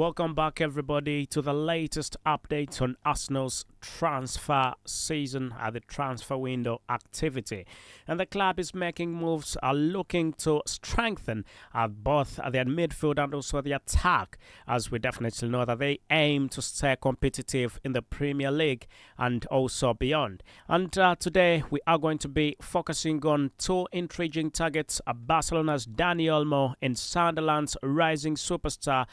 Welcome back, everybody, to the latest update on Arsenal's transfer season at the transfer window activity. And the club is making moves, are looking to strengthen both their midfield and also the attack, as we definitely know that they aim to stay competitive in the Premier League and also beyond. And today we are going to be focusing on two intriguing targets: Barcelona's Dani Olmo and Sunderland's rising superstar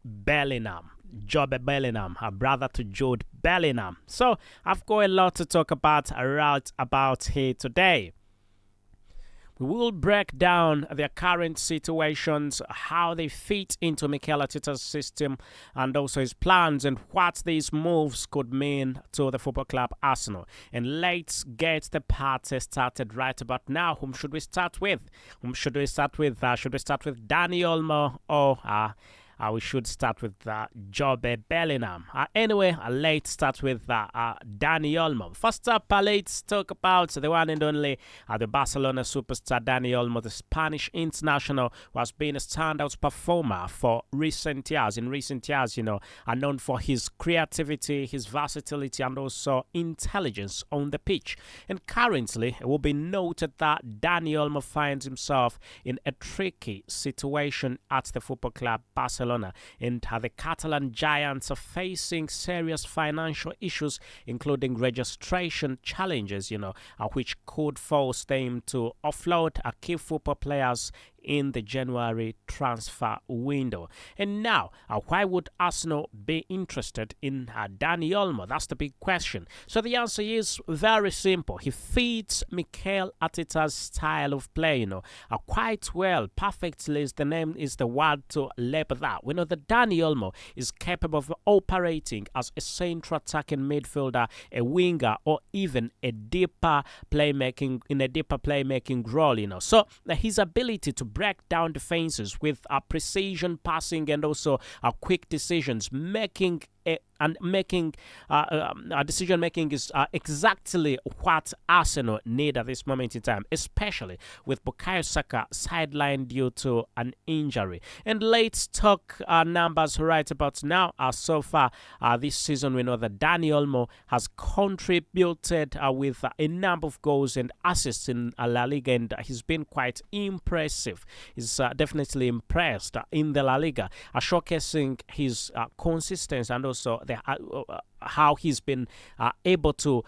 Bellingham. Job Bellingham, a brother to Jude Bellingham. So I've got a lot to talk about here today. We will break down their current situations, how they fit into Mikel Arteta's system, and also his plans and what these moves could mean to the football club Arsenal. And let's get the party started right about now. Whom should we start with? Should we start with Dani Olmo or we should start with Job Bellingham. Anyway, let's start with Dani Olmo. First up, let's talk about the one and only the Barcelona superstar Dani Olmo, the Spanish international, who has been a standout performer for recent years. In recent years, are known for his creativity, his versatility, and also intelligence on the pitch. And currently, it will be noted that Dani Olmo finds himself in a tricky situation at the football club Barcelona. And the Catalan giants are facing serious financial issues, including registration challenges, which could force them to offload key football players in the January transfer window. And now, why would Arsenal be interested in Dani Olmo? That's the big question. So the answer is very simple. He fits Mikel Arteta's style of play, quite well. Perfectly is the word to label that. We know that Dani Olmo is capable of operating as a central attacking midfielder, a winger, or even a deeper playmaking role, So his ability to break down defenses with precision passing and also quick decisions making decision making is exactly what Arsenal need at this moment in time, especially with Bukayo Saka sidelined due to an injury. And let's talk numbers right about now. So far this season, we know that Dani Olmo has contributed with a number of goals and assists in La Liga, and he's been quite impressive. He's definitely impressed in the La Liga, showcasing his consistency and also how he's been able to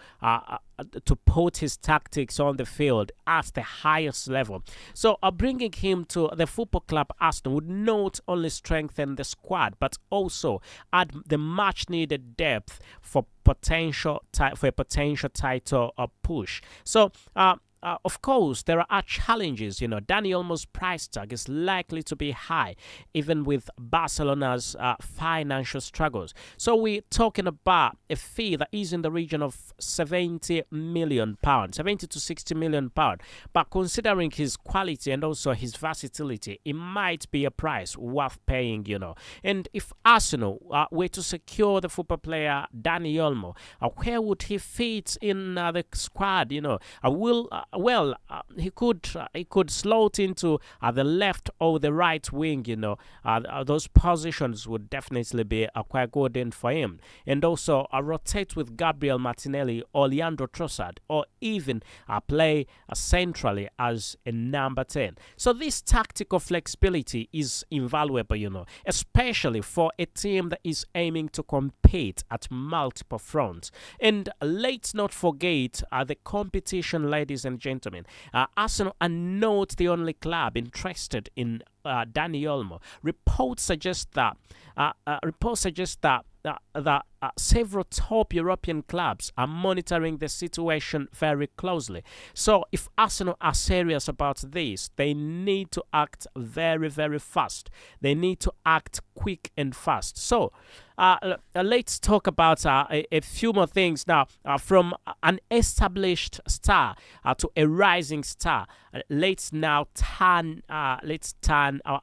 put his tactics on the field at the highest level. So bringing him to the football club Arsenal would not only strengthen the squad, but also add the much needed depth for a potential title push. So of course, there are challenges. Dani Olmo's price tag is likely to be high, even with Barcelona's financial struggles. So we're talking about a fee that is in the region of £70 million, £70 to £60 million. But considering his quality and also his versatility, it might be a price worth paying, And if Arsenal were to secure the football player Dani Olmo, where would he fit in the squad? He could slot into the left or the right wing. Those positions would definitely be quite good in for him, and also rotate with Gabriel Martinelli or Leandro Trossard, or even play centrally as a number 10. So this tactical flexibility is invaluable, especially for a team that is aiming to compete at multiple fronts. And let's not forget the competition, ladies and gentlemen. Arsenal are not the only club interested in Dani Olmo. Reports suggest that several top European clubs are monitoring the situation very closely. So if Arsenal are serious about this, they need to act very, very fast. They need to act quick and fast. So let's talk about a few more things now. From an established star to a rising star, let's turn our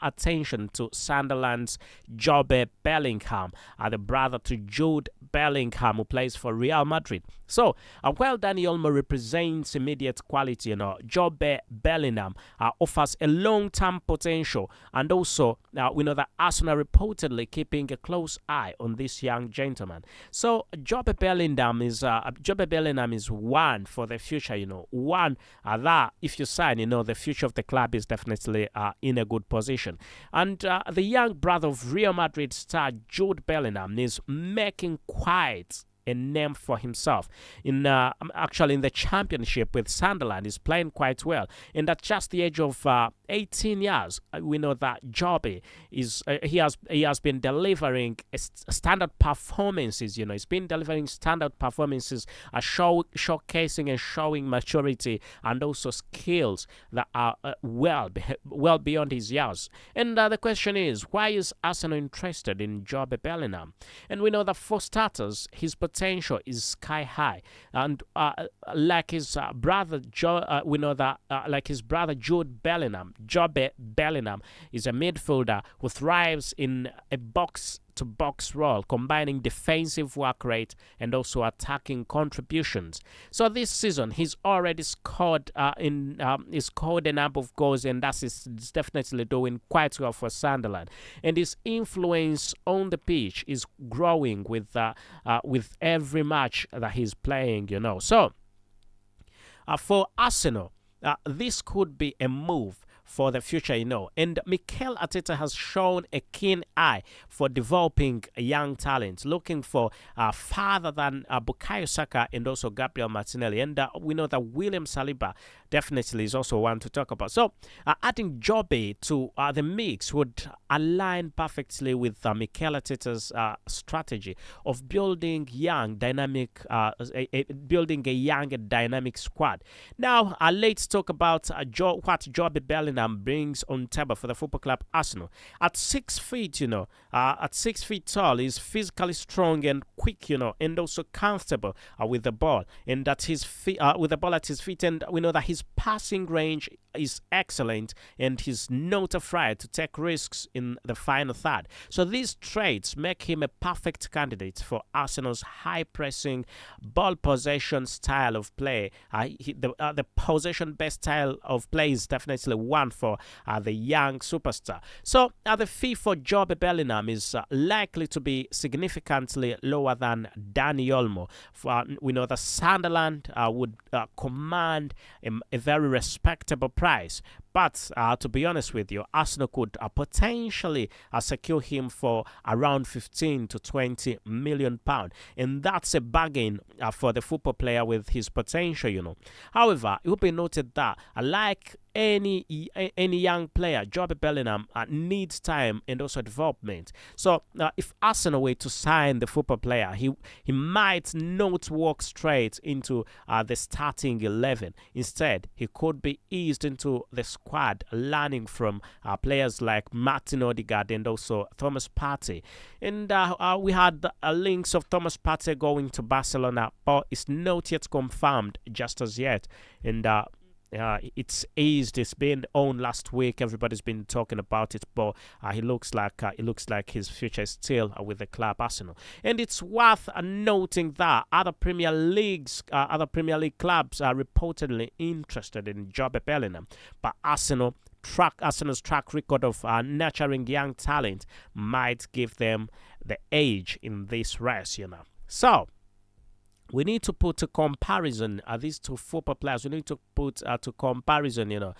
attention to Sunderland's Job Bellingham, the brother to Jude Bellingham, who plays for Real Madrid. So, while Dani Olmo represents immediate quality, Job Bellingham offers a long-term potential, and also we know that Arsenal reportedly keeping a close eye on this young gentleman. So, Job Bellingham is one for the future. One that if you sign, the future of the club is definitely in a good position. And the young brother of Real Madrid star Jude Bellingham is making quite a name for himself in actually in the championship with Sunderland. Is playing quite well, and at just the age of 18 years, we know that Joby is he has been delivering standard performances. He's been delivering standard performances, showcasing and showing maturity and also skills that are well beyond his years. And the question is, why is Arsenal interested in Joby Bellingham? And we know that for starters, his potential is sky high, and like his brother we know that like his brother Jude Bellingham, Jobe Bellingham is a midfielder who thrives in a box-to-box role, combining defensive work rate and also attacking contributions. So this season, he's already scored a number of goals, and is definitely doing quite well for Sunderland. And his influence on the pitch is growing with every match that he's playing. So for Arsenal, this could be a move for the future, And Mikel Arteta has shown a keen eye for developing young talent, looking for farther than Bukayo Saka and also Gabriel Martinelli. And we know that William Saliba definitely is also one to talk about. So adding Jobe to the mix would align perfectly with Mikel Arteta's strategy of building building a young and dynamic squad. Now, let's talk about what Jobe Bellingham brings on table for the football club Arsenal. At 6 feet, at 6 feet tall, he's physically strong and quick, and also comfortable with the ball, and at his feet, with the ball at his feet. And we know that his passing range is excellent, and he's not afraid to take risks in the final third. So these traits make him a perfect candidate for Arsenal's high-pressing, ball possession style of play. The possession-based style of play is definitely one for the young superstar. So the fee for Jobe Bellingham is likely to be significantly lower than Dani Olmo. We know that Sunderland would command a very respectable price. But to be honest with you, Arsenal could potentially secure him for around 15 to 20 million pounds, and that's a bargain for the football player with his potential. However, it will be noted that like any young player, Jobe Bellingham needs time and also development. So if Arsenal were to sign the football player, he might not walk straight into the starting 11. Instead, he could be eased into the squad, learning from players like Martin Odegaard and also Thomas Partey. And we had links of Thomas Partey going to Barcelona, but it's not yet confirmed just as yet. And it's eased. It's been on last week. Everybody's been talking about it, but it looks like his future is still with the club Arsenal. And it's worth noting that other Premier League clubs are reportedly interested in Jobe Bellingham, but Arsenal's track record of nurturing young talent might give them the edge in this race. So we need to put a comparison these two football players. We need to put to comparison.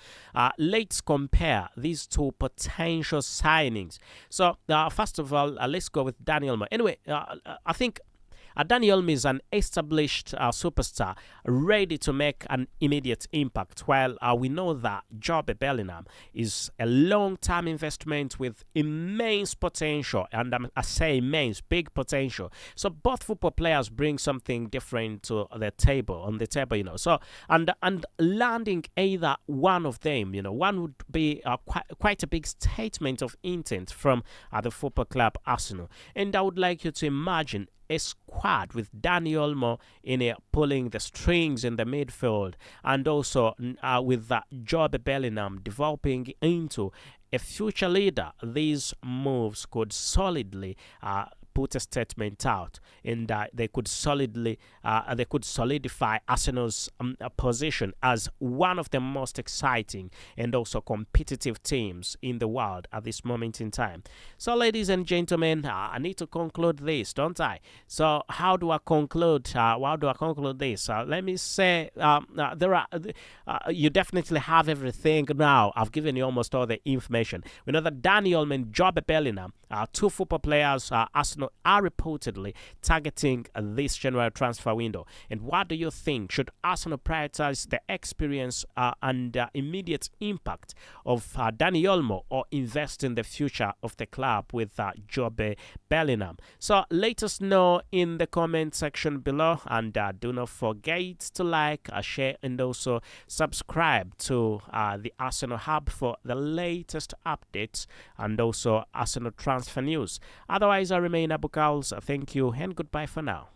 Let's compare these two potential signings. So first of all, let's go with Dani Olmo. Anyway, I think Dani Olmo is an established superstar ready to make an immediate impact, while we know that Jobe Bellingham is a long-term investment with immense potential, and I say immense, big potential. So both football players bring something different to the table, So and landing either one of them, one would be quite a big statement of intent from the football club Arsenal. And I would like you to imagine a squad with Dani Olmo pulling the strings in the midfield, and also with Jobe Bellingham developing into a future leader. These moves could solidly put a statement out, and they could solidify Arsenal's position as one of the most exciting and also competitive teams in the world at this moment in time. So, ladies and gentlemen, I need to conclude this, don't I? So, how do I conclude? How do I conclude this? Let me say, you definitely have everything now. I've given you almost all the information. We know that Dani Olmo and Job Bellingham, two football players, Arsenal are reportedly targeting this January transfer window. And what do you think? Should Arsenal prioritize the experience and immediate impact of Dani Olmo, or invest in the future of the club with Job Bellingham? So let us know in the comment section below, and do not forget to like, share, and also subscribe to the Arsenal Hub for the latest updates and also Arsenal transfer news. Otherwise, I remain Abu Kals. Thank you and goodbye for now.